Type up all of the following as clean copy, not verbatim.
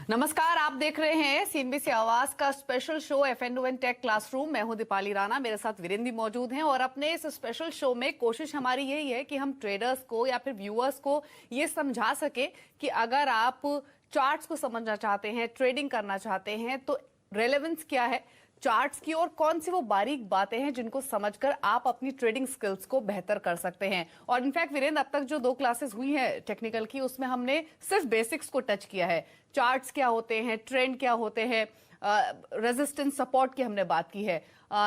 नमस्कार, आप देख रहे हैं सीएनबीसी आवाज का special show FNON tech classroom. मैं हूं दीपाली राणा, मेरे साथ वीरेंद्र भी मौजूद हैं और अपने इस स्पेशल शो में कोशिश हमारी यही है कि हम ट्रेडर्स को या फिर व्यूअर्स को ये समझा सके कि अगर आप चार्ट्स को समझना चाहते हैं, ट्रेडिंग करना चाहते हैं, तो रेलेवेंस क्या है चार्ट्स की और कौन सी वो बारीक बातें हैं जिनको समझकर आप अपनी ट्रेडिंग स्किल्स को बेहतर कर सकते हैं। और इनफैक्ट वीरेंद्र, अब तक जो 2 क्लासेस हुई हैं टेक्निकल की, उसमें हमने सिर्फ बेसिक्स को टच किया है। चार्ट्स क्या होते हैं, ट्रेंड क्या होते हैं, रेजिस्टेंस सपोर्ट की हमने बात की है।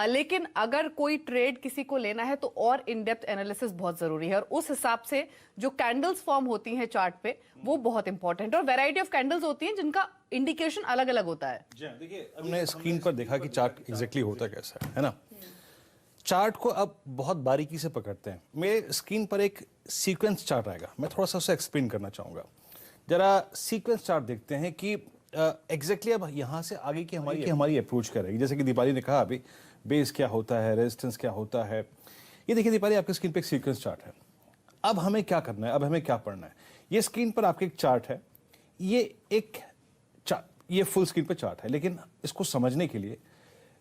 लेकिन अगर कोई ट्रेड किसी को लेना है तो और इन डेप्थ एनालिसिस बहुत जरूरी है और उस हिसाब से जो कैंडल्स फॉर्म होती हैं चार्ट पे वो बहुत इंपॉर्टेंट है और वैरायटी ऑफ कैंडल्स होती हैं जिनका इंडिकेशन अलग अलग होता है। देखिए, हमने स्क्रीन पर देखा कि चार्ट एग्जैक्टली होता कैसा है ना। चार्ट को अब बहुत बारीकी से पकड़ते हैं। मेरे स्क्रीन पर एक सीक्वेंस चार्ट आएगा, मैं थोड़ा सा उसे एक्सप्लेन करना चाहूंगा। जरा सीक्वेंस चार्ट देखते हैं कि एग्जैक्टली अब यहाँ से आगे की हमारी अप्रोच क्या रहेगी। जैसे कि दीपाली ने कहा अभी, बेस क्या होता है, रेजिस्टेंस क्या होता है। ये देखिए दीपाली, आपके स्क्रीन पे एक सीक्वेंस चार्ट है। अब हमें क्या करना है, अब हमें क्या पढ़ना है। ये स्क्रीन पर आपके एक चार्ट है, ये फुल स्क्रीन पे चार्ट है, लेकिन इसको समझने के लिए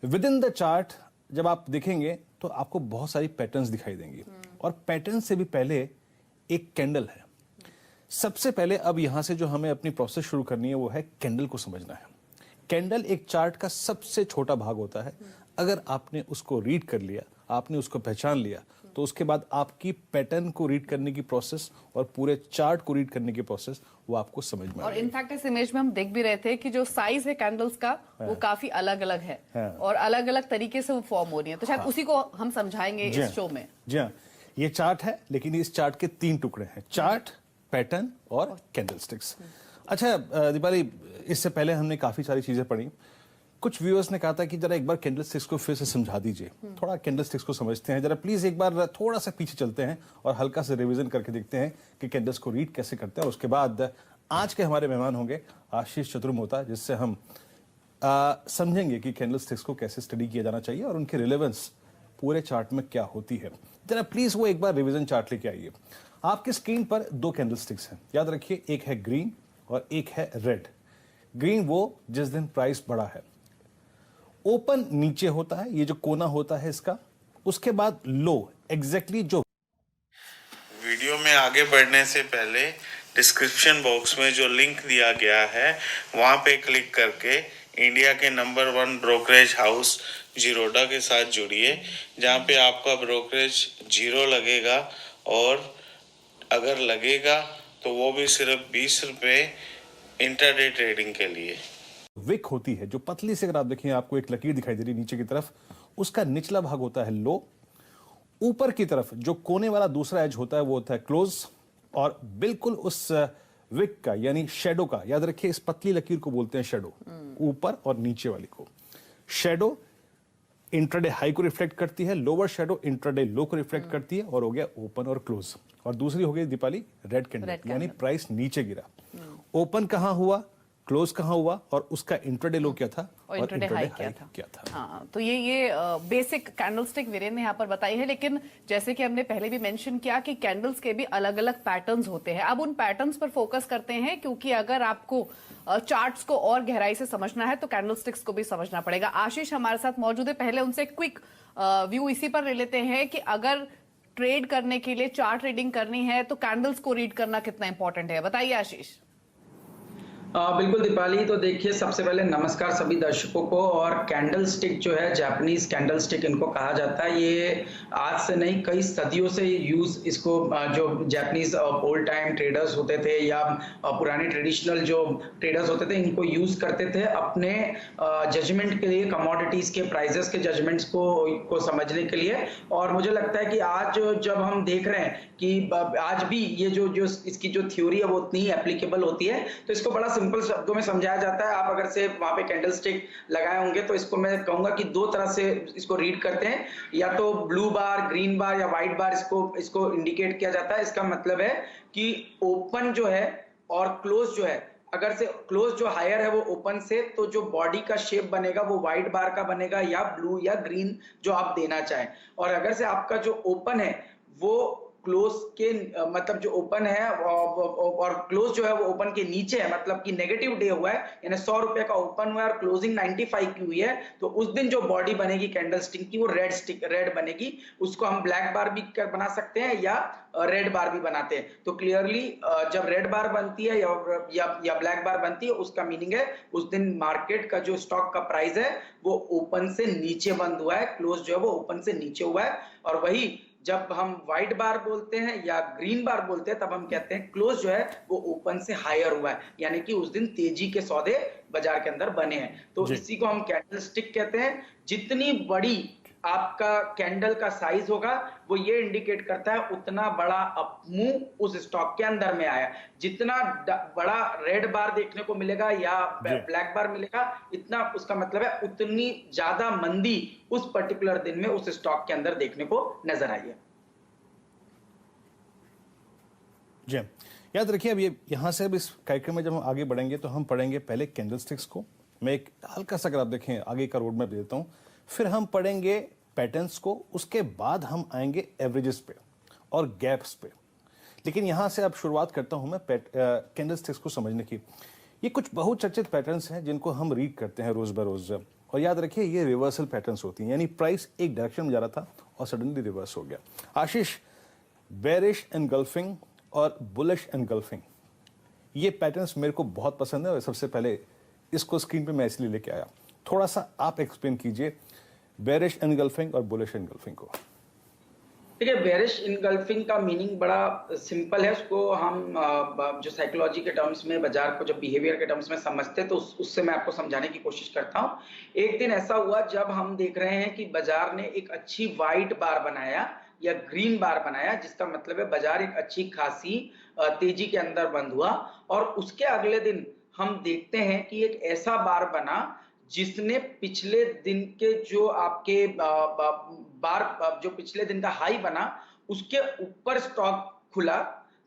विद इन द चार्ट जब आप देखेंगे तो आपको बहुत सारी पैटर्न्स दिखाई देंगी और पैटर्न से भी पहले एक कैंडल है। सबसे पहले अब यहां से जो हमें अपनी प्रोसेस शुरू करनी है वो है कैंडल को समझना है। कैंडल एक चार्ट का सबसे छोटा भाग होता है। अगर आपने उसको रीड कर लिया, आपने उसको पहचान लिया, तो उसके बाद आपकी पैटर्न को रीड करने की प्रोसेस और पूरे चार्ट को रीड करने की प्रोसेस वो आपको समझ में और इनफैक्ट इस इमेज में हम देख भी रहे थे कि जो साइज है कैंडल्स का वो काफी अलग अलग है और अलग अलग तरीके से वो फॉर्म हो रही है। तो शायद उसी को हम समझाएंगे इस शो में। जी हाँ, ये चार्ट है, लेकिन इस चार्ट के 3 टुकड़े हैं, चार्ट, पैटर्न और कैंडलस्टिक्स। अच्छा दीपाली, इससे पहले हमने काफी सारी चीजें पढ़ी। कुछ व्यूअर्स ने कहा था कि जरा एक बार कैंडलस्टिक्स को फिर से समझा दीजिए, थोड़ा कैंडलस्टिक्स को समझते हैं। जरा प्लीज एक बार थोड़ा सा पीछे चलते हैं और हल्का से रिवीजन करके देखते हैं कि कैंडल्स को रीड कैसे करते हैं। और उसके बाद आज के हमारे मेहमान होंगे आशीष चतुर्मोता, जिससे हम समझेंगे कि कैंडलस्टिक्स को कैसे स्टडी किया जाना चाहिए और उनकी रिलेवेंस पूरे चार्ट में क्या होती है। जरा प्लीज वो एक बार रिवीजन चार्ट लेके आइए। आपके स्क्रीन पर 2 कैंडलस्टिक्स हैं, याद रखिए, एक है ग्रीन और एक है रेड। ग्रीन वो जिस दिन प्राइस बढ़ा है, ओपन नीचे होता है, ये जो कोना होता है इसका, उसके बाद लो एग्जैक्टली जो। वीडियो में आगे बढ़ने से पहले डिस्क्रिप्शन बॉक्स में जो लिंक दिया गया है वहां पे क्लिक करके इंडिया के नंबर 1 ब्रोकरेज हाउस जीरोडा के साथ जुड़िए, जहां पे आपका ब्रोकरेज 0 लगेगा और अगर लगेगा तो वो भी सिर्फ 20 रुपये इंट्राडे ट्रेडिंग के लिए। विक होती है जो पतली से, अगर आप देखें आपको एक लकीर दिखाई दे रही है नीचे की तरफ, उसका निचला भाग होता है लो। ऊपर की तरफ जो कोने वाला दूसरा एज होता है वो होता है क्लोज। और बिल्कुल उस विक का यानी शेडो का, याद रखिए इस पतली लकीर को बोलते हैं शेडो, ऊपर और नीचे वाली को। शेडो इंट्राडे हाई को रिफ्लेक्ट करती है, लोअर शेडो इंट्राडे लो को रिफ्लेक्ट करती है, और हो गया ओपन और क्लोज। और दूसरी हो गई दीपाली रेड कैंडल, यानी प्राइस नीचे गिरा। ओपन कहां हुआ, क्लोज कहां हुआ और उसका इंट्राडे लो क्या था और इंट्राडे हाई क्या था। हाँ, तो ये बेसिक कैंडलस्टिक वीरेंद्र ने यहाँ पर बताई है। लेकिन जैसे कि हमने पहले भी मेंशन किया कि कैंडल्स के भी अलग अलग पैटर्न्स होते हैं। अब उन पैटर्न्स पर फोकस करते हैं, क्योंकि अगर आपको चार्ट्स को और गहराई से समझना है तो कैंडलस्टिक्स को भी समझना पड़ेगा। आशीष हमारे साथ मौजूद है, पहले उनसे क्विक व्यू इसी पर ले लेते हैं कि अगर ट्रेड करने के लिए चार्ट रीडिंग करनी है तो कैंडल्स को रीड करना कितना इंपॉर्टेंट है, बताइए आशीष। बिल्कुल दीपाली, तो देखिए सबसे पहले नमस्कार सभी दर्शकों को। और कैंडल स्टिक जो है, जापानीज कैंडल स्टिक इनको कहा जाता है। ये आज से नहीं, कई सदियों से यूज इसको जो जापानीज ओल्ड टाइम ट्रेडर्स होते थे या पुराने ट्रेडिशनल जो ट्रेडर्स होते थे, इनको यूज करते थे अपने जजमेंट के लिए, कमोडिटीज के प्राइजेस के जजमेंट्स को समझने के लिए। और मुझे लगता है कि आज जब हम देख रहे हैं कि आज भी ये जो इसकी जो थ्योरी है वो उतनी एप्लीकेबल होती है, तो इसको बड़ा सिंपल शब्दों में समझाया जाता है। आप अगर से वहां पे कैंडल स्टिक लगाए होंगे तो इसको मैं कहूंगा कि 2 तरह से इसको रीड करते हैं, या तो ब्लू बार, ग्रीन बार या व्हाइट बार इसको इंडिकेट किया जाता है। इसका मतलब है कि ओपन जो है और क्लोज जो है, अगर से क्लोज जो हायर है वो ओपन से, तो जो बॉडी का शेप बनेगा वो व्हाइट बार का बनेगा या ब्लू या ग्रीन जो आप देना चाहें। और अगर से आपका जो ओपन है वो क्लोज के मतलब जो ओपन है और क्लोज जो है वो ओपन के नीचे है, मतलब कि नेगेटिव डे हुआ है, यानी 100 रुपए का ओपन हुआ है और क्लोजिंग 95 की हुई है, तो उस दिन जो बॉडी बनेगी कैंडल स्टिक की वो रेड बनेगी। उसको हम ब्लैक बार भी बना सकते हैं या रेड बार भी बनाते हैं। तो क्लियरली जब रेड बार बनती है या ब्लैक बार बनती है, उसका मीनिंग है उस दिन मार्केट का जो स्टॉक का प्राइस है वो ओपन से नीचे बंद हुआ है, क्लोज जो है वो ओपन से नीचे हुआ है। और वही जब हम व्हाइट बार बोलते हैं या ग्रीन बार बोलते हैं तब हम कहते हैं क्लोज जो है वो ओपन से हायर हुआ है, यानी कि उस दिन तेजी के सौदे बाजार के अंदर बने हैं। तो इसी को हम कैंडल स्टिक कहते हैं। जितनी बड़ी आपका कैंडल का साइज होगा वो ये इंडिकेट करता है उतना बड़ा अपमूव उस स्टॉक के अंदर में आया। जितना बड़ा रेड बार देखने को मिलेगा या ब्लैक बार मिलेगा, इतना उसका मतलब है उतनी ज्यादा मंदी उस पर्टिकुलर दिन में उस स्टॉक के अंदर देखने को नजर आई है। जी याद रखिए, अब ये यहाँ से अब इस कार्यक्रम में जब हम आगे बढ़ेंगे तो हम पढ़ेंगे पहले कैंडलस्टिक्स को। मैं एक हल्का सा, अगर आप देखें आगे का रोड मैप देता हूँ, फिर हम पढ़ेंगे पैटर्न्स को, उसके बाद हम आएंगे एवरेजेस पे और गैप्स पे। लेकिन यहाँ से अब शुरुआत करता हूँ मैं कैंडलस्टिक्स को समझने की। ये कुछ बहुचर्चित पैटर्न्स हैं जिनको हम रीड करते हैं रोज बरोज, और याद रखिए ये रिवर्सल पैटर्न्स होती हैं, यानी प्राइस एक डायरेक्शन में जा रहा था और सडनली रिवर्स हो गया। आशीष, बेरिश एनगल्फिंग और बुलिश एनगल्फिंग, ये पैटर्न्स मेरे को बहुत पसंद है और सबसे पहले इसको स्क्रीन पे मैं इसलिए लेके आया। थोड़ा सा आप एक्सप्लेन कीजिए बेरिश एनगल्फिंग और बुलिश एनगल्फिंग को। देखिए, बेरिश इनगल्फिंग का मीनिंग बड़ा सिंपल है। उसको हम जो साइकोलॉजी के टर्म्स में, बाजार को जब बिहेवियर के टर्म्स में समझते हैं तो उससे मैं आपको समझाने की कोशिश करता हूँ। एक दिन ऐसा हुआ जब हम देख रहे हैं कि बाजार ने एक अच्छी व्हाइट बार बनाया या ग्रीन बार बनाया, जिसका मतलब है बाजार एक अच्छी खासी तेजी के अंदर बंद हुआ। और उसके अगले दिन हम देखते हैं कि एक ऐसा बार बना जिसने पिछले दिन के जो आपके बार जो पिछले दिन का हाई बना उसके ऊपर स्टॉक खुला,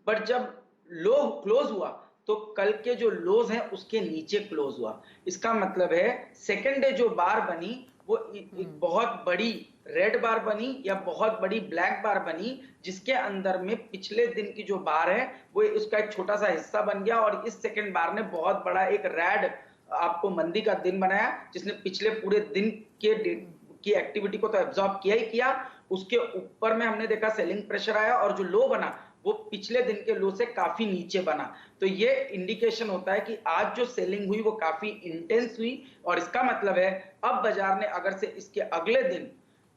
बट जब लो क्लोज हुआ तो कल के जो लोज हैं उसके नीचे क्लोज हुआ। इसका मतलब है सेकेंड डे जो बार बनी वो एक बहुत बड़ी रेड बार बनी या बहुत बड़ी ब्लैक बार बनी, जिसके अंदर में पिछले दिन की जो बार है वो उसका एक छोटा सा हिस्सा बन गया और इस सेकेंड बार ने बहुत बड़ा एक रेड आपको मंदी का दिन बनाया, जिसने पिछले पूरे दिन की एक्टिविटी को तो एब्जॉर्ब किया ही किया। उसके ऊपर में हमने देखा सेलिंग प्रेशर आया और जो लो बना वो पिछले दिन के लो से काफी नीचे बना। तो ये इंडिकेशन होता है कि आज जो सेलिंग हुई वो काफी इंटेंस हुई और इसका मतलब है अब बाजार ने अगर से इसके अगले दिन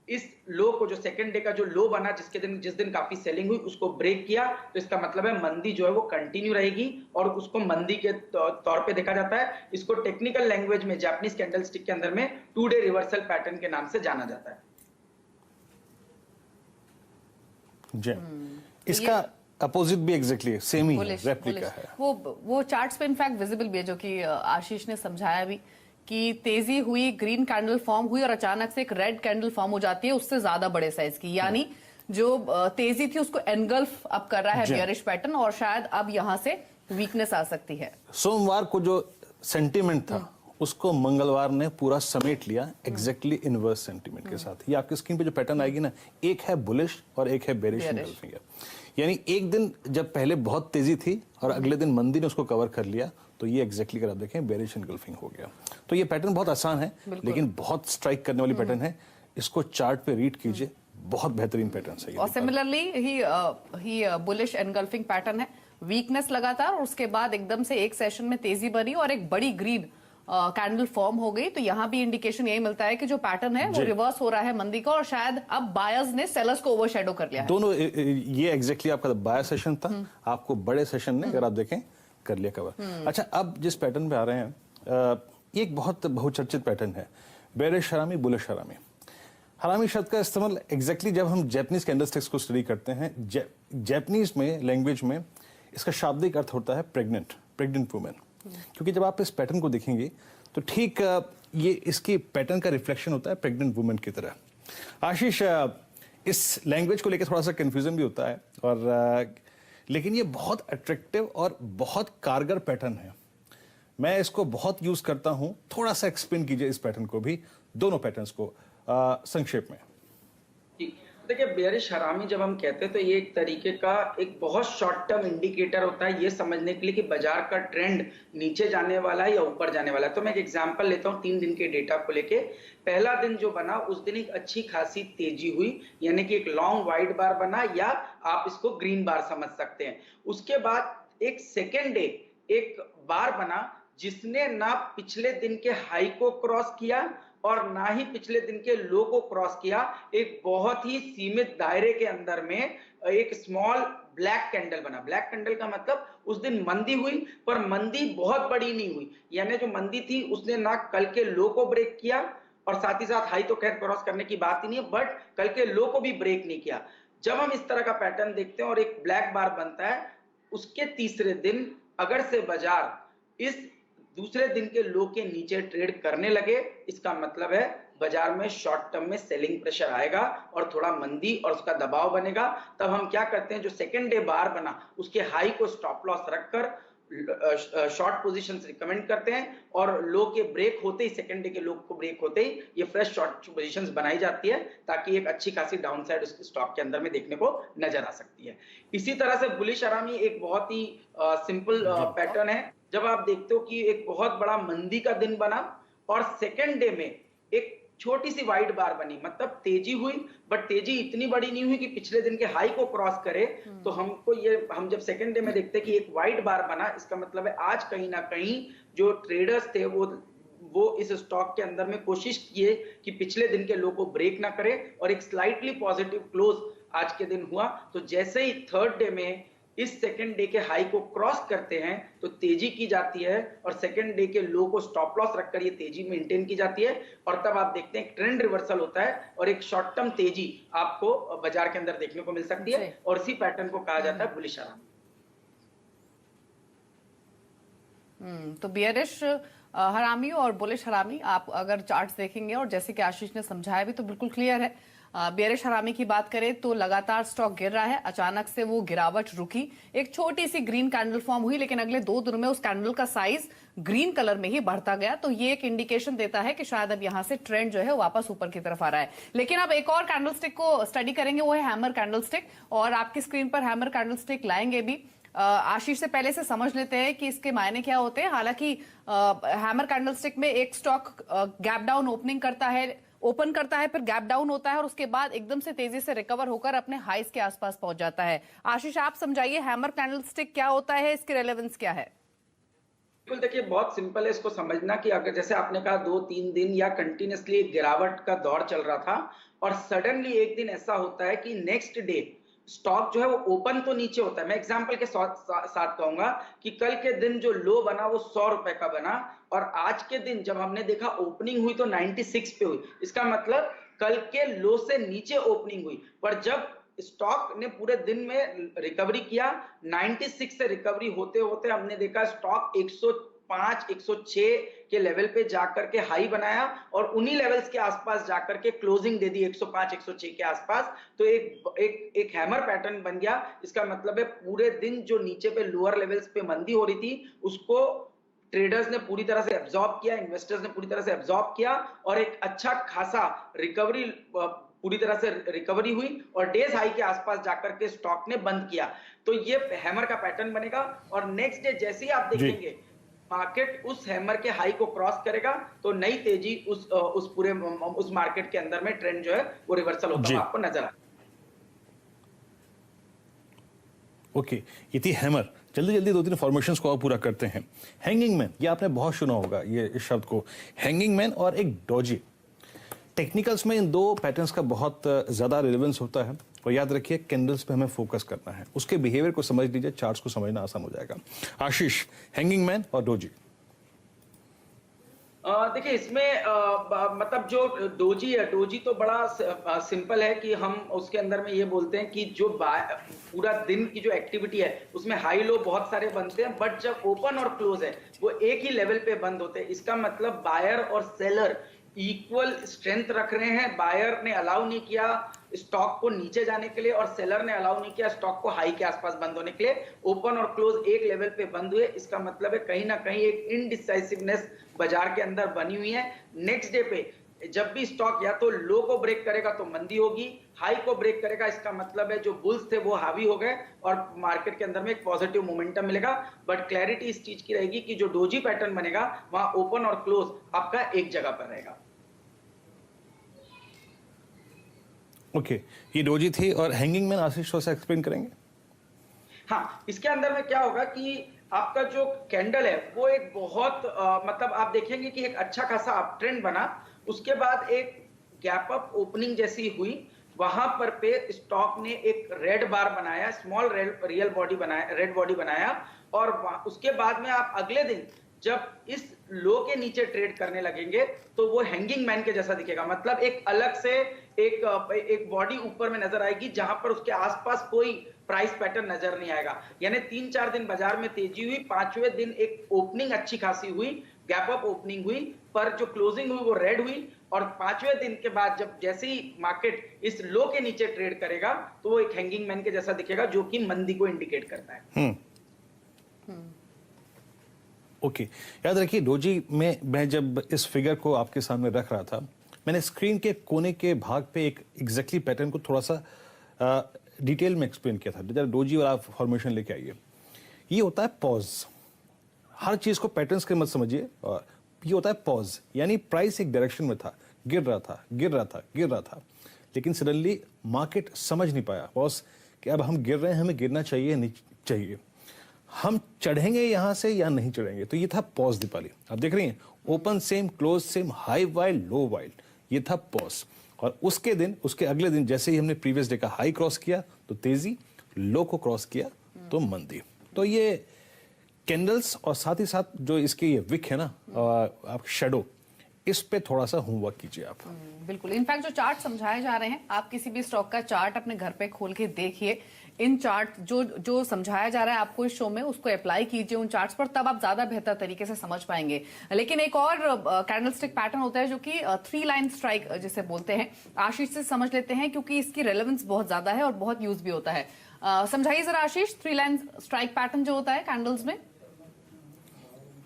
इस लो को, जो सेकंड डे का जो लो बना जिस दिन काफी सेलिंग हुई, उसको ब्रेक किया, तो इसका मतलब है मंदी जो है वो कंटिन्यू रहेगी और उसको मंदी के तौर पे देखा जाता है। इसको टेक्निकल लैंग्वेज में जापानीज कैंडलस्टिक के अंदर में 2 डे रिवर्सल पैटर्न के नाम से जाना जाता है। जी, इसका अपोजिट भी एग्जैक्टली सेम ही है, रेप्लिका है। वो चार्ट्स पे इनफैक्ट विजिबल भी है, जो कि आशीष ने समझाया भी कि तेजी हुई, ग्रीन कैंडल फॉर्म हुई और अचानक से एक रेड कैंडल फॉर्म हो जाती है उससे ज्यादा बड़े साइज की, यानी जो तेजी थी उसको एनगल्फ अब कर रहा है बेयरिश पैटर्न और शायद अब यहां से वीकनेस आ सकती है। सोमवार को जो सेंटीमेंट था उसको मंगलवार ने पूरा समेट लिया एग्जैक्टली इनवर्स सेंटीमेंट के साथ। ये आपकी स्क्रीन पे जो पैटर्न आएगी ना, एक है बुलिश और एक है बेरिश एनगल्फिंग, यानी एक दिन जब पहले बहुत तेजी थी और अगले दिन मंदी ने उसको कवर कर लिया, तो ये एग्जैक्टली अगर आप देखें बेरिश एनगल्फिंग हो गया। तो ये पैटर्न बहुत आसान है लेकिन बहुत स्ट्राइक करने वाली पैटर्न है। इसको चार्ट पे रीड कीजिए, बहुत बेहतरीन पैटर्न है। और सिमिलरली ही बुलिश एनगल्फिंग पैटर्न है, वीकनेस लगातार और उसके बाद एकदम से एक सेशन में तेजी बनी और एक बड़ी ग्रीन कैंडल फॉर्म हो गई। तो यहाँ भी इंडिकेशन यही मिलता है कि जो पैटर्न है वो रिवर्स हो रहा है मंदी का और शायद अब बायर्स ने सेलर्स को ओवरशैडो कर लिया है। दोनों ये एग्जैक्टली आपका बायर सेशन था, आपको बड़े सेशन ने अगर आप देखें कर लिया कवर। अच्छा, अब जिस पैटर्न पे आ रहे हैं, ये एक बहुत बहुचर्चित पैटर्न है, बेरिश हरामी बुलिश हरामी। हरामी शब्द का इस्तेमाल एग्जैक्टली जब हम जापानीज कैंडलस्टिक्स को स्टडी करते हैं, जापानीज में लैंग्वेज में इसका शाब्दिक अर्थ होता है प्रेग्नेंट वुमेन। क्योंकि जब आप इस पैटर्न को देखेंगे तो ठीक ये इसकी पैटर्न का रिफ्लेक्शन होता है प्रेग्नेंट वुमेन की तरह। आशीष, इस लैंग्वेज को लेकर थोड़ा सा कंफ्यूजन भी होता है और लेकिन ये बहुत अट्रैक्टिव और बहुत कारगर पैटर्न है। मैं इसको बहुत यूज करता हूं। थोड़ा सा एक्सप्लेन कीजिए इस पैटर्न को भी, दोनों पैटर्न्स को संक्षेप में। देखिए बेयरिश हरामी जब हम कहते हैं तो ये एक तरीके का एक बहुत शॉर्ट टर्म इंडिकेटर होता है ये समझने के लिए कि बाजार का ट्रेंड नीचे जाने वाला है या ऊपर जाने वाला है। तो मैं एक एग्जांपल लेता हूं 3 दिन के डेटा को लेके। पहला दिन जो बना उस दिन एक अच्छी खासी तेजी हुई, यानी कि एक लॉन्ग वाइड बार बना, या आप इसको ग्रीन बार समझ सकते हैं। उसके बाद एक सेकेंड डे एक बार बना जिसने ना पिछले दिन के हाई को क्रॉस किया और ना ही पिछले दिन के लो को क्रॉस किया। एक बहुत ही सीमित दायरे के अंदर में एक स्मॉल ब्लैक कैंडल बना। ब्लैक कैंडल का मतलब उस दिन मंदी हुई, पर मंदी बहुत बड़ी नहीं हुई, यानी जो मंदी थी उसने ना कल के लो को ब्रेक किया और साथ ही साथ हाई तो खैर क्रॉस करने की बात ही नहीं है, बट कल के लो को भी ब्रेक नहीं किया। जब हम इस तरह का पैटर्न देखते हैं और एक ब्लैक बार बनता है, उसके तीसरे दिन अगर से बाजार इस दूसरे दिन के लो के नीचे ट्रेड करने लगे, इसका मतलब है बाजार में शॉर्ट टर्म में सेलिंग प्रेशर आएगा और थोड़ा मंदी और उसका दबाव बनेगा। तब हम क्या करते हैं, जो सेकेंड डे बार बना उसके हाई को स्टॉप लॉस रखकर शॉर्ट पोजीशंस रिकमेंड करते हैं और लो के ब्रेक होते ही, सेकेंड डे के लो को ब्रेक होते ही ये फ्रेश शॉर्ट पोजीशंस बनाई जाती है ताकि एक अच्छी खासी डाउनसाइड उसके स्टॉक के अंदर में देखने को नजर आ सकती है। इसी तरह से बुलिश हरामी एक बहुत ही सिंपल पैटर्न है। जब आप देखते हो कि एक बहुत बड़ा मंदी का दिन बना और सेकेंड डे में एक छोटी सी वाइड बार बनी, मतलब तेजी हुई, बट तेजी इतनी बड़ी नहीं हुई कि पिछले दिन के हाई को क्रॉस करे। तो हमको ये, हम जब सेकेंड डे में देखते हैं कि एक वाइड बार बना, इसका मतलब है आज कहीं ना कहीं जो ट्रेडर्स थे वो इस स्टॉक के अंदर में कोशिश किए कि पिछले दिन के लो को ब्रेक ना करे और एक स्लाइटली पॉजिटिव क्लोज आज के दिन हुआ। तो जैसे ही थर्ड डे में इस सेकेंड डे के हाई को क्रॉस करते हैं तो तेजी की जाती है और सेकेंड डे के लो को स्टॉप लॉस रखकर ये तेजी मेंटेन की जाती है और तब आप देखते हैं ट्रेंड रिवर्सल होता है और एक शॉर्ट टर्म तेजी आपको बाजार के अंदर देखने को मिल सकती है और इसी पैटर्न को कहा जाता है बुलिश हरामी। तो बियरिश हरामी और बुलिश हरामी आप अगर चार्ट्स देखेंगे और जैसे कि आशीष ने समझाया भी तो बिल्कुल क्लियर है। बियरिश हरामी की बात करें तो लगातार स्टॉक गिर रहा है, अचानक से वो गिरावट रुकी, एक छोटी सी ग्रीन कैंडल फॉर्म हुई, लेकिन अगले 2 दिनों में उस कैंडल का साइज ग्रीन कलर में ही बढ़ता गया। तो ये एक इंडिकेशन देता है कि शायद अब यहां से ट्रेंड जो है वापस ऊपर की तरफ आ रहा है। लेकिन अब एक और कैंडल स्टिक को स्टडी करेंगे, वो है हैमर कैंडल स्टिक, और आपकी स्क्रीन पर हैमर कैंडल स्टिक लाएंगे भी। आशीष से पहले से समझ लेते हैं कि इसके मायने क्या होते हैं। हालांकि हैमर कैंडल स्टिक में एक स्टॉक गैप डाउन ओपनिंग करता है, ओपन करता है, फिर गैप डाउन होता है और उसके बाद एकदम से तेजी से रिकवर होकर अपने हाईज के आसपास पहुंच जाता है। आशीष आप समझाइए हैमर कैंडल स्टिक क्या होता है, इसकी रेलेवेंस क्या है? बिल्कुल, देखिए बहुत सिंपल है इसको समझना कि अगर जैसे आपने कहा 2-3 दिन या कंटिन्यूसली गिरावट का दौर चल रहा था और सडनली एक दिन ऐसा होता है कि नेक्स्ट डे स्टॉक जो है वो ओपन तो नीचे होता है। मैं एग्जांपल के साथ कहूंगा कि कल के दिन जो लो बना वो 100 रुपए का बना और आज के दिन जब हमने देखा ओपनिंग हुई तो 96 पे हुई। इसका मतलब कल के लो से नीचे ओपनिंग हुई, पर जब स्टॉक ने पूरे दिन में रिकवरी किया, 96 से रिकवरी होते होते हमने देखा स्टॉक 105 106 के लेवल पे जाकर के हाई बनाया और उन्हीं लेवल्स के आसपास जाकर के क्लोजिंग दे दी 105 106 के आसपास। तो एक हैमर पैटर्न बन गया। इसका मतलब है पूरे दिन जो नीचे पे लोअर लेवल्स पे मंदी हो रही थी उसको ट्रेडर्स ने पूरी तरह से एब्जॉर्ब किया, इन्वेस्टर्स ने पूरी तरह से एब्जॉर्ब किया और एक अच्छा खासा रिकवरी, पूरी तरह से रिकवरी हुई और डेज हाई के आसपास जाकर के स्टॉक ने बंद किया। तो ये हैमर का पैटर्न बनेगा और नेक्स्ट डे जैसे ही आप देखेंगे मार्केट उस हैमर के हाई को क्रॉस करेगा तो नई तेजी उस मार्केट के अंदर में ट्रेंड जो है वो रिवर्सल होता हुआ आपको नजर आएगा। ओके, ये थी हैमर। जल्दी जल्दी 2-3 फॉर्मेशंस को और पूरा करते हैं। हैंगिंग मैन, ये आपने बहुत सुना होगा ये इस शब्द को, हैंगिंग मैन और एक डॉजी। टेक्निकल्स में इन 2 पैटर्न्स का बहुत ज्यादा रिलेवेंस होता है और याद रखिए कैंडल्स पे हमें फोकस करना है, उसके बिहेवियर को समझ लीजिए, चार्ट्स को समझना आसान हो जाएगा। आशीष, हैंगिंग मैन और डोजी। देखिए इसमें मतलब जो डोजी है, डोजी तो बड़ा सिंपल है कि हम उसके अंदर में ये बोलते हैं कि जो पूरा दिन की जो एक्टिविटी है उसमें हाई लो बहुत सारे बनते हैं, बट जब ओपन और क्लोज है वो एक ही लेवल पे बंद होते हैं। इसका मतलब बायर और सेलर इक्वल स्ट्रेंथ रख रहे हैं। बायर ने अलाउ नहीं किया स्टॉक को नीचे जाने के लिए और सेलर ने अलाउ नहीं किया स्टॉक को हाई के आसपास बंद होने के लिए। ओपन और क्लोज एक लेवल पे बंद हुए, इसका मतलब है कहीं ना कहीं एक इनडिसाइसिवनेस बाजार के अंदर बनी हुई है। नेक्स्ट डे पे जब भी स्टॉक या तो लो को ब्रेक करेगा तो मंदी होगी, हाई को ब्रेक करेगा इसका मतलब है जो बुल्स थे वो हावी हो गए और मार्केट के अंदर में एक पॉजिटिव मोमेंटम मिलेगा। बट क्लैरिटी इस चीज की रहेगी कि जो डोजी पैटर्न बनेगा वहां ओपन और क्लोज आपका एक जगह पर रहेगा। ओके, ये डोजी थी और हैंगिंग मैन आशीष थोड़ा सा एक्सप्लेन करेंगे? हाँ, इसके अंदर में क्या होगा कि आपका जो कैंडल है वो एक बहुत मतलब आप देखेंगे कि एक अच्छा खासा अप ट्रेंड बना, उसके बाद एक गैप अप ओपनिंग जैसी हुई, वहां पर पे स्टॉक ने एक रेड बार बनाया, स्मॉल रेड बॉडी बनाया और उसके बाद में आप अगले दिन जब इस लो के नीचे ट्रेड करने लगेंगे तो वो हैंगिंग मैन के जैसा दिखेगा। मतलब एक अलग से एक बॉडी ऊपर में नजर आएगी जहां पर उसके आसपास कोई प्राइस पैटर्न नजर नहीं आएगा। यानी 3-4 दिन बाजार में तेजी हुई, 5वें दिन एक ओपनिंग अच्छी खासी हुई, गैप अप ओपनिंग हुई, पर जो क्लोजिंग हुई वो रेड हुई और 5वें दिन के बाद जब जैसे ही मार्केट इस लो के नीचे ट्रेड करेगा तो वो एक हैंगिंग मैन के जैसा दिखेगा जो कि मंदी को इंडिकेट करता है। ओके, याद रखिए डोजी में मैं जब इस फिगर को आपके सामने रख रहा था, मैंने स्क्रीन के कोने के भाग पे एक एग्जैक्टली पैटर्न को थोड़ा सा डिटेल में एक्सप्लेन किया था। जब डोजी वाला फॉर्मेशन लेके आइए, ये होता है पॉज। हर चीज को पैटर्न्स के मत समझिए, और ये होता है पॉज, यानी प्राइस एक डायरेक्शन में था, गिर रहा था, लेकिन सडनली मार्केट समझ नहीं पाया बॉस कि अब हम गिर रहे हैं, हमें गिरना चाहिए नहीं चाहिए, हम चढ़ेंगे यहां से या नहीं चढ़ेंगे। तो ये था पॉज दीपाली। आप देख रही हैं open same, close same, high wide, low wide, ये था पॉज। और उसके अगले दिन जैसे ही हमने प्रीवियस डे का हाई क्रॉस किया तो तेजी, लो को क्रॉस किया तो मंदी। तो ये कैंडल्स और साथ ही साथ जो इसके ये विक है ना, आप शेडो, इस पे थोड़ा सा होमवर्क कीजिए आप। बिल्कुल, इनफैक्ट जो चार्ट समझाए जा रहे हैं, आप किसी भी स्टॉक का चार्ट अपने घर पे खोल के देखिए। इन चार्ट जो समझाया जा रहा है आपको इस शो में, उसको अप्लाई कीजिए उन चार्ट्स पर, तब आप ज्यादा बेहतर तरीके से समझ पाएंगे। लेकिन एक और कैंडलस्टिक पैटर्न होता है जो कि 3 लाइन स्ट्राइक जिसे बोलते हैं। आशीष से समझ लेते हैं क्योंकि इसकी रेलेवेंस बहुत ज्यादा है और बहुत यूज भी होता है। समझाइए जरा आशीष, 3 लाइन स्ट्राइक पैटर्न जो होता है कैंडल्स में।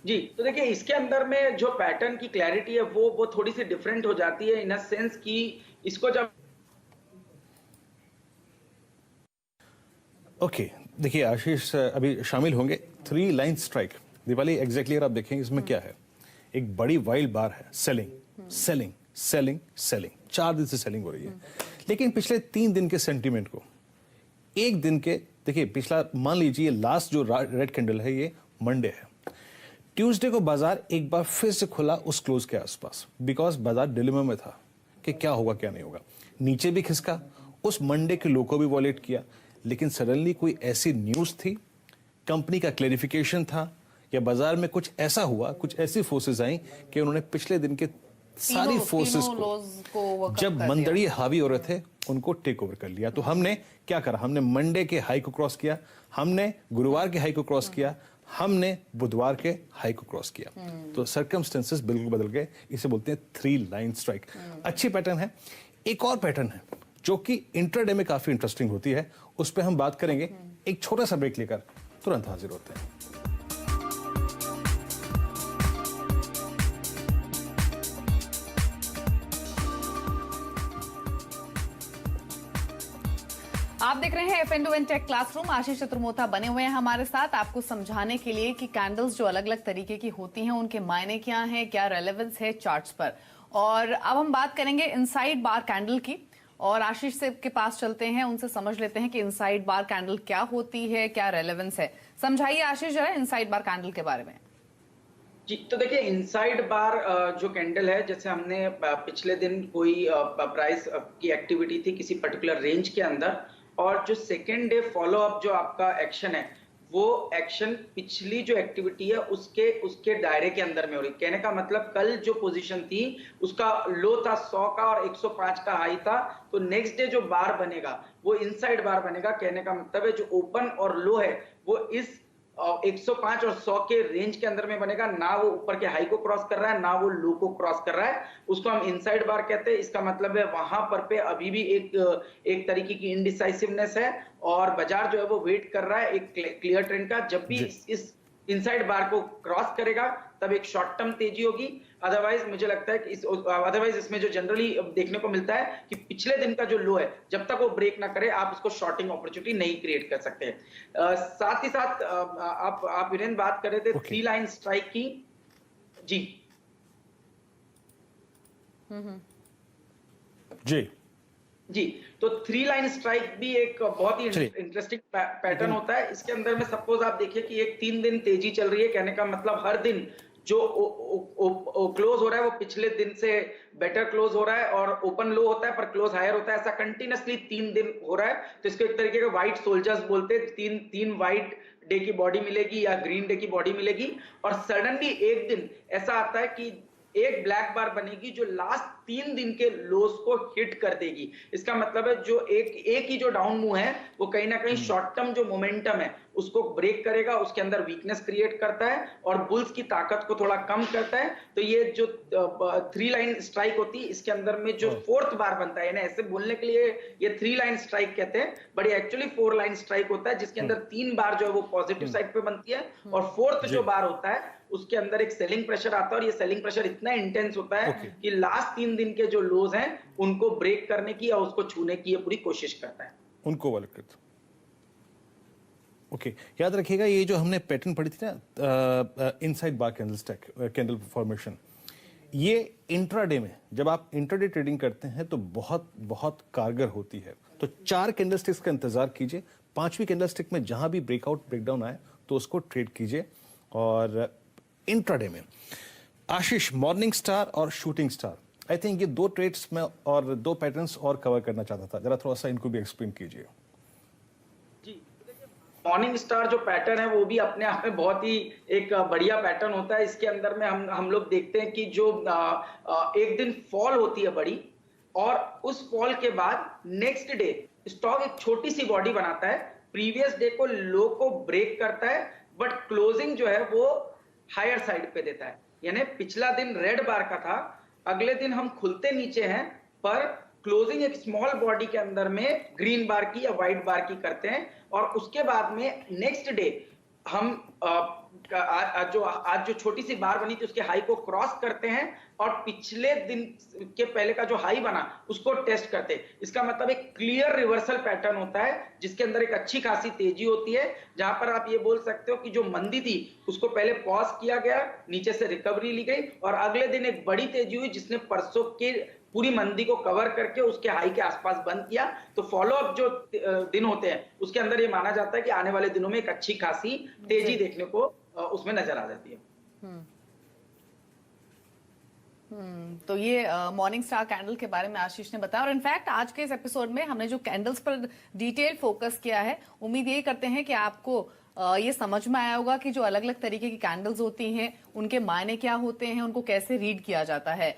जी, तो देखिए इसके अंदर में जो पैटर्न की क्लैरिटी है वो थोड़ी सी डिफरेंट हो जाती है, इन अ सेंस कि इसको जब ओके, देखिए आशीष अभी शामिल होंगे। 3 लाइन स्ट्राइक दीपाली एग्जैक्टली अगर आप देखें इसमें क्या है, एक बड़ी वाइल्ड बार है, सेलिंग सेलिंग सेलिंग सेलिंग, 4 दिन से सेलिंग हो रही है। लेकिन पिछले 3 दिन के सेंटीमेंट को एक दिन के देखिए, पिछला मान लीजिए लास्ट जो रेड कैंडल है ये मंडे है, ट्यूसडे को बाजार एक बार फिर से खुला उस क्लोज के आसपास, बिकॉज बाजार डिलेमा में था कि क्या होगा क्या नहीं होगा। नीचे भी खिसका, उस मंडे के लो को भी वॉलेट किया, लेकिन सडनली कोई ऐसी न्यूज थी, कंपनी का क्लैरिफिकेशन था, या बाजार में कुछ ऐसा हुआ, कुछ ऐसी फोर्सेस आई कि उन्होंने पिछले दिन के सारी फोर्सेस को जब मंदड़ी हावी हो रहे थे उनको टेक ओवर कर लिया। तो हमने क्या करा, हमने मंडे के हाई को क्रॉस किया, हमने गुरुवार के हाई को क्रॉस किया, हमने बुधवार के हाई को क्रॉस किया। तो सर्कमस्टेंसेस बिल्कुल बदल गए। इसे बोलते हैं 3 लाइन स्ट्राइक। अच्छी पैटर्न है। एक और पैटर्न है जो कि इंट्राडे में काफी इंटरेस्टिंग होती है, उस पर हम बात करेंगे। एक छोटा सा ब्रेक लेकर तुरंत हाजिर होते हैं। आप देख रहे हैं FN2N टेक क्लासरूम। आशीष चतुर्मोता बने हुए हैं हमारे साथ आपको समझाने के लिए कि कैंडल्स जो अलग अलग तरीके की होती हैं उनके मायने क्या हैं, क्या रेलेवेंस है चार्ट्स पर। और अब हम बात करेंगे इनसाइड बार कैंडल की, और आशीष से के पास चलते हैं, उनसे समझ लेते हैं कि इनसाइड बार कैंडल क्या होती है, क्या रेलेवेंस है। समझाइए आशीष जरा इनसाइड बार कैंडल के बारे में। जी, तो देखिए इनसाइड बार जो कैंडल है, जैसे हमने पिछले दिन कोई प्राइस की एक्टिविटी थी किसी पर्टिकुलर रेंज के अंदर, और जो सेकेंड डे फॉलो अप जो आपका एक्शन है, वो एक्शन पिछली जो एक्टिविटी है उसके दायरे के अंदर में हो रही। कहने का मतलब कल जो पोजीशन थी उसका लो था 100 का और 105 का हाई था, तो नेक्स्ट डे जो बार बनेगा वो इनसाइड बार बनेगा। कहने का मतलब है जो ओपन और लो है वो इस 105 और 100 के रेंज के अंदर में बनेगा, ना वो ऊपर के हाई को क्रॉस कर रहा है ना वो लो को क्रॉस कर रहा है, उसको हम इनसाइड बार कहते हैं। इसका मतलब है वहां पर पे अभी भी एक तरीके की इनडिसाइसिवनेस है और बाजार जो है वो वेट कर रहा है एक क्लियर ट्रेंड का। जब भी इस इनसाइड बार को क्रॉस करेगा तब एक शॉर्ट टर्म तेजी होगी। अदरवाइज मुझे लगता है कि अदरवाइज इसमें जो जनरली देखने को मिलता है कि पिछले दिन का जो लो है जब तक वो ब्रेक ना करे आप इसको शॉर्टिंग अपॉर्चुनिटी नहीं क्रिएट कर सकते। साथ ही साथ आप वीरेंद्र बात कर रहे थे थ्री लाइन स्ट्राइक की। जी जी जी, तो थ्री लाइन स्ट्राइक भी एक बहुत ही इंटरेस्टिंग पैटर्न होता है। इसके अंदर में सपोज आप देखिए कि एक 3 दिन तेजी चल रही है, कहने का मतलब हर दिन जो क्लोज हो रहा है वो पिछले दिन से बेटर क्लोज हो रहा है और ओपन लो होता है पर क्लोज हायर होता है, ऐसा कंटिन्यूअसली 3 दिन हो रहा है। तो इसको एक तरीके का व्हाइट सोल्जर्स बोलते हैं। तीन व्हाइट डे की बॉडी मिलेगी या ग्रीन डे की बॉडी मिलेगी और सडनली एक दिन ऐसा आता है कि एक ब्लैक बार बनेगी जो लास्ट 3 दिन के लोस को हिट कर देगी। इसका मतलब है जो एक ही जो डाउन मूव है वो कहीं ना कहीं शॉर्ट टर्म जो मोमेंटम है उसको ब्रेक करेगा, उसके अंदर वीकनेस क्रिएट करता है और बुल्स की ताकत को थोड़ा कम करता है। तो ये जो थ्री लाइन स्ट्राइक होती है इसके अंदर में जो फोर्थ बार बनता है ना, ऐसे बोलने के लिए ये थ्री लाइन स्ट्राइक कहते हैं बट एक्चुअली 4 लाइन स्ट्राइक होता है जिसके अंदर 3 बार जो है वो पॉजिटिव साइड पे बनती है और फोर्थ जो बार होता है उसके अंदर एक सेलिंग प्रेशर आता है और ये सेलिंग प्रेशर इतना इंटेंस होता है कि लास्ट 3 दिन के जो लोज हैं उनको ब्रेक करने की या उसको छूने की ये पूरी कोशिश करता है, उनको वाले करता। ओके, याद रखिएगा ये जो हमने पैटर्न पढ़ी थी ना इनसाइड बार कैंडल फॉर्मेशन, ये इंट्राडे में जब आप इंट्राडे ट्रेडिंग करते हैं तो बहुत बहुत कारगर होती है। तो 4 कैंडलस्टिक्स का इंतजार कीजिए, 5वीं कैंडलस्टिक में जहां भी ब्रेकआउट ब्रेकडाउन आए तो उसको ट्रेड कीजिए। और इंट्राडे में आशीष, मॉर्निंग स्टार और शूटिंग स्टार, आई थिंक ये 2 ट्रेड्स में और 2 पैटर्न्स और कवर करना चाहता था, जरा थोड़ा सा इनको भी एक्सप्लेन कीजिए। मॉर्निंग स्टार जो पैटर्न है वो भी अपने आप में बहुत ही एक बढ़िया पैटर्न होता है। इसके अंदर में हम लोग देखते हैं कि जो एक दिन फॉल होती है बड़ी और उस फॉल के बाद नेक्स्ट डे स्टॉक एक छोटी सी बॉडी बनाता है, प्रीवियस डे को लो को ब्रेक करता है बट क्लोजिंग जो है वो हायर साइड पे देता है। यानी पिछला दिन रेड बार का था, अगले दिन हम खुलते नीचे हैं पर क्लोजिंग एक स्मॉल बॉडी के अंदर में ग्रीन बार की या व्हाइट बार की करते हैं और उसके बाद में नेक्स्ट डे हम आज जो छोटी सी बार बनी थी उसके हाई को क्रॉस करते हैं और पिछले दिन के पहले का जो हाई बना उसको टेस्ट करते हैं। इसका मतलब एक क्लियर रिवर्सल पैटर्न होता है जिसके अंदर एक अच्छी खासी तेजी होती है, जहां पर आप ये बोल सकते हो कि जो मंदी थी उसको पहले पॉज किया गया, नीचे से रिकवरी ली गई और अगले दिन एक बड़ी तेजी हुई जिसने परसों के पूरी मंदी को कवर करके उसके हाई के आसपास बंद किया। तो फॉलो अप जो दिन होते हैं उसके अंदर ये माना जाता है कि आने वाले दिनों में एक अच्छी खासी तेजी देखने को उसमें नजर आ जाती है। तो ये मॉर्निंग स्टार कैंडल के बारे में आशीष ने बताया और इनफैक्ट आज के इस एपिसोड में हमने जो कैंडल्स पर डिटेल फोकस किया है, उम्मीद यही करते हैं कि आपको ये समझ में आया होगा कि जो अलग अलग तरीके की कैंडल्स होती हैं उनके मायने क्या होते हैं, उनको कैसे रीड किया जाता है।